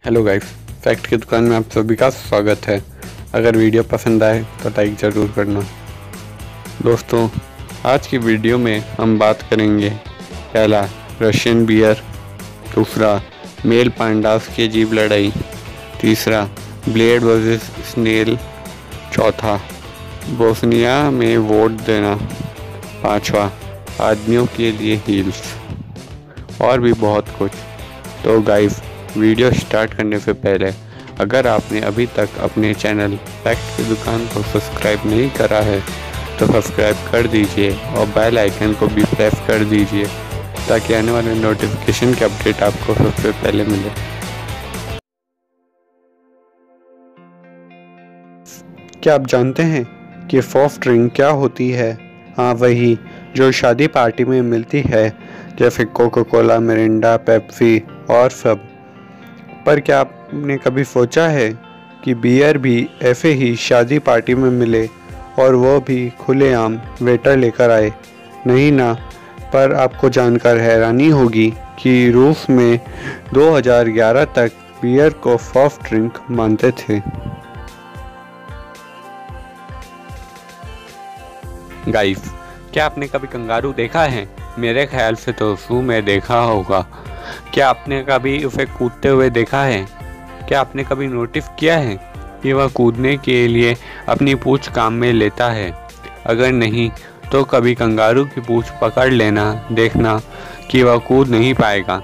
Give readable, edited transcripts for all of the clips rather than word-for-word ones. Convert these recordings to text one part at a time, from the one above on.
Hello guys, fact की दुकान में आप सभी का स्वागत है। अगर वीडियो पसंद आए तो लाइक ज़रूर करना। दोस्तों, आज की वीडियो में हम बात करेंगे पहला रशियन बियर, दूसरा मेल पांडास की अजीब लड़ाई, तीसरा ब्लेड वर्सेस स्नेल, चौथा बोस्निया में वोट देना, पांचवा आदमियों के लिए हील्स और भी बहुत कुछ। तो गाइस, वीडियो स्टार्ट करने से पहले अगर आपने अभी तक अपने चैनल फैक्ट की दुकान को सब्सक्राइब नहीं करा है तो सब्सक्राइब कर दीजिए और बेल आइकन को भी प्रेस कर दीजिए ताकि आने वाले नोटिफिकेशन के अपडेट आपको सबसे पहले मिले। क्या आप जानते हैं कि सॉफ्ट ड्रिंक क्या होती है? हाँ, वही जो शादी पार्टी में मिलती है, जैसे कोका कोला, मिरिंडा, पेप्सी और सब। पर क्या आपने कभी सोचा है कि बियर भी ऐसे ही शादी पार्टी में मिले और वो भी खुलेआम वेटर लेकर आए? नहीं ना। पर आपको जानकर हैरानी होगी कि रूस में 2011 तक बियर को सॉफ्ट ड्रिंक मानते थे। गाइस, क्या आपने कभी कंगारू देखा है? मेरे ख्याल से तो ज़ू में देखा होगा। क्या आपने कभी उसे कूदते हुए देखा है? क्या आपने कभी नोटिस किया है कि वह कूदने के लिए अपनी पूंछ काम में लेता है? अगर नहीं तो कभी कंगारू की पूंछ पकड़ लेना, देखना कि वह कूद नहीं पाएगा,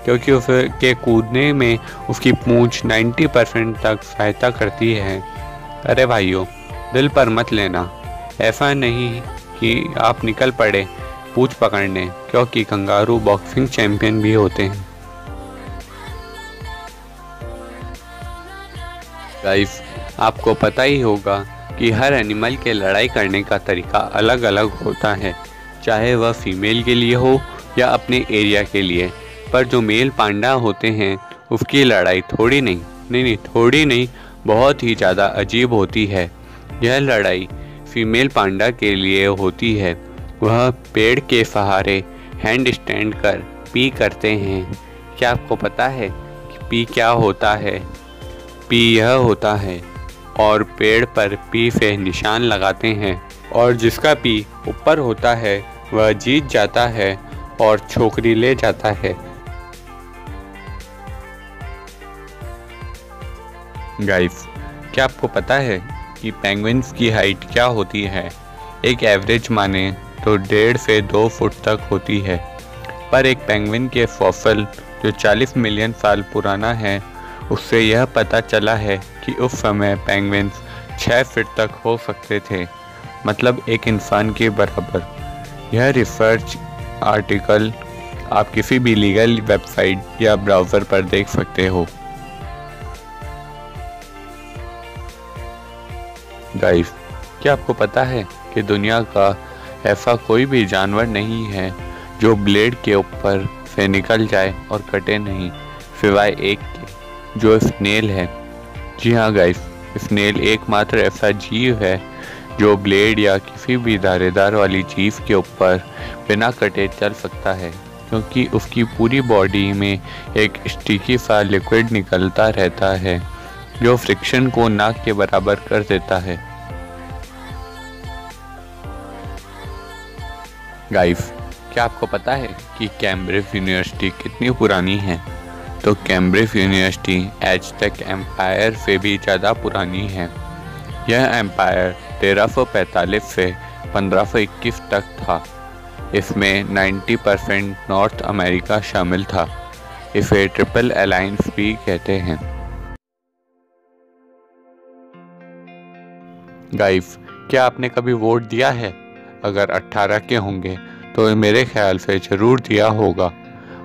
क्योंकि उसे के कूदने में उसकी पूंछ 90% तक सहायता करती है। अरे भाइयों, दिल पर मत लेना, ऐसा नहीं कि आप निकल पड़े पूंछ पकड़ने, क्योंकि कंगारू बॉक्सिंग चैंपियन भी होते हैं। गाइस, आपको पता ही होगा कि हर एनिमल के लड़ाई करने का तरीका अलग अलग होता है, चाहे वह फीमेल के लिए हो या अपने एरिया के लिए। पर जो मेल पांडा होते हैं उसकी लड़ाई थोड़ी नहीं, बहुत ही ज़्यादा अजीब होती है। यह लड़ाई फीमेल पांडा के लिए होती है। वह पेड़ के सहारे हैंड स्टैंड कर पी करते हैं। क्या आपको पता है कि पी क्या होता है? पी यह होता है और पेड़ पर पी से निशान लगाते हैं, और जिसका पी ऊपर होता है वह जीत जाता है और छोकरी ले जाता है। गाइस, क्या आपको पता है कि पेंगुइन्स की हाइट क्या होती है? एक एवरेज माने तो 1.5 से 2 फुट तक होती है। पर एक पेंगुइन के फॉसिल जो 40 मिलियन साल पुराना है, उससे यह पता चला है कि उस समय पेंगुइन्स 6 फीट तक हो सकते थे, मतलब एक इंसान के बराबर। यह रिसर्च आर्टिकल आप किसी भी लीगल वेबसाइट या ब्राउज़र पर देख सकते हो। गाइस, क्या आपको पता है कि दुनिया का ऐसा कोई भी जानवर नहीं है जो ब्लेड के ऊपर से निकल जाए और कटे नहीं, सिवाय एक के, जो स्नेल है। जी हाँ गाइस, स्नेल एकमात्र ऐसा जीव है जो ब्लेड या किसी भी धारेदार वाली चीज़ के ऊपर बिना कटे चल सकता है, क्योंकि उसकी पूरी बॉडी में एक स्टिकी सा लिक्विड निकलता रहता है जो फ्रिक्शन को नाक के बराबर कर देता है। गाइस, क्या आपको पता है कि कैम्ब्रिज यूनिवर्सिटी कितनी पुरानी है? तो कैम्ब्रिज यूनिवर्सिटी एज़टेक एम्पायर से भी ज़्यादा पुरानी है। यह एम्पायर 1345 से 1521 तक था। इसमें 90% नॉर्थ अमेरिका शामिल था। इसे ट्रिपल अलायंस भी कहते हैं। गाइस, क्या आपने कभी वोट दिया है? अगर 18 के होंगे तो मेरे ख्याल से ज़रूर दिया होगा।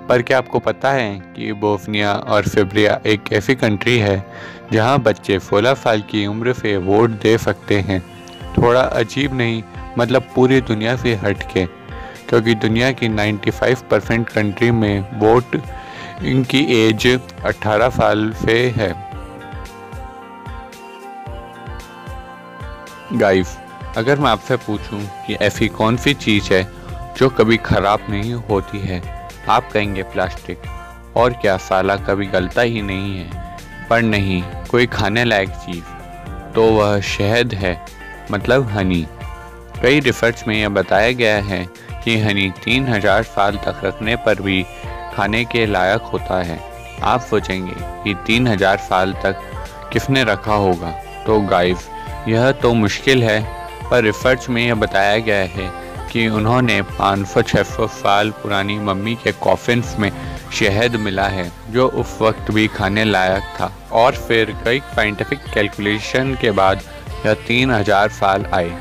पर क्या आपको पता है कि बोस्निया और सर्बिया एक ऐसी कंट्री है जहां बच्चे 16 साल की उम्र से वोट दे सकते हैं? थोड़ा अजीब नहीं, मतलब पूरी दुनिया से हटके, क्योंकि दुनिया की 95% कंट्री में वोट इनकी एज 18 साल से है। गाइस, अगर मैं आपसे पूछूं कि ऐसी कौन सी चीज़ है जो कभी ख़राब नहीं होती है, आप कहेंगे प्लास्टिक। और क्या, साला कभी गलता ही नहीं है। पर नहीं कोई खाने लायक चीज़, तो वह शहद है, मतलब हनी। कई रिसर्च में यह बताया गया है कि हनी 3000 साल तक रखने पर भी खाने के लायक होता है। आप सोचेंगे कि 3000 साल तक किसने रखा होगा, तो गाइस यह तो मुश्किल है, पर रिसर्च में यह बताया गया है कि उन्होंने 500-600 साल पुरानी मम्मी के कॉफिन्स में शहद मिला है, जो उस वक्त भी खाने लायक था, और फिर कई साइंटिफिक कैलकुलेशन के बाद यह 3000 साल आए।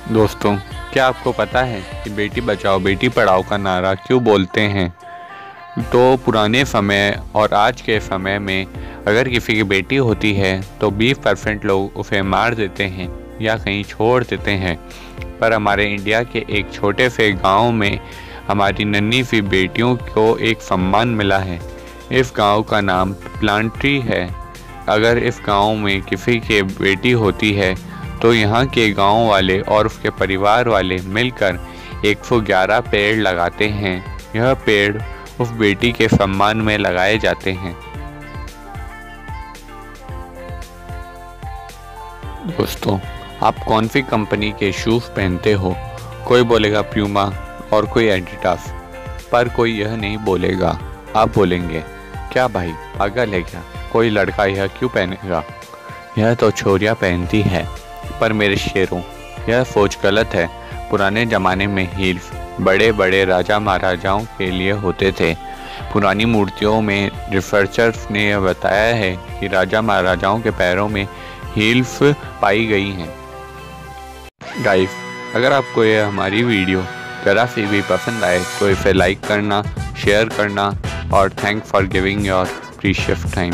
दोस्तों, क्या आपको पता है कि बेटी बचाओ बेटी पढ़ाओ का नारा क्यों बोलते हैं? तो पुराने समय और आज के समय में अगर किसी की बेटी होती है तो 20% लोग उसे मार देते हैं या कहीं छोड़ देते हैं, पर हमारे इंडिया के एक छोटे से गांव में हमारी नन्ही सी बेटियों को एक सम्मान मिला है। इस गांव का नाम प्लांट्री है। अगर इस गांव में किसी की बेटी होती है तो यहाँ के गांव वाले और उसके परिवार वाले मिलकर 111 पेड़ लगाते हैं। यह पेड़ उस बेटी के सम्मान में लगाए जाते हैं। दोस्तों, आप कौन सी कंपनी के शूज़ पहनते हो? कोई बोलेगा प्यूमा और कोई एडिडास, पर कोई यह नहीं बोलेगा। आप बोलेंगे क्या भाई पागल है क्या, कोई लड़का यह क्यों पहनेगा, यह तो छोरियाँ पहनती है। पर मेरे शेरों, यह सोच गलत है। पुराने ज़माने में हील्स बड़े बड़े राजा महाराजाओं के लिए होते थे। पुरानी मूर्तियों में रिसर्चर्स ने यह बताया है कि राजा महाराजाओं के पैरों में हील्स पाई गई हैं। गाइस, अगर आपको यह हमारी वीडियो ज़रा सी भी पसंद आए तो इसे लाइक करना, शेयर करना और thanks for giving your precious time.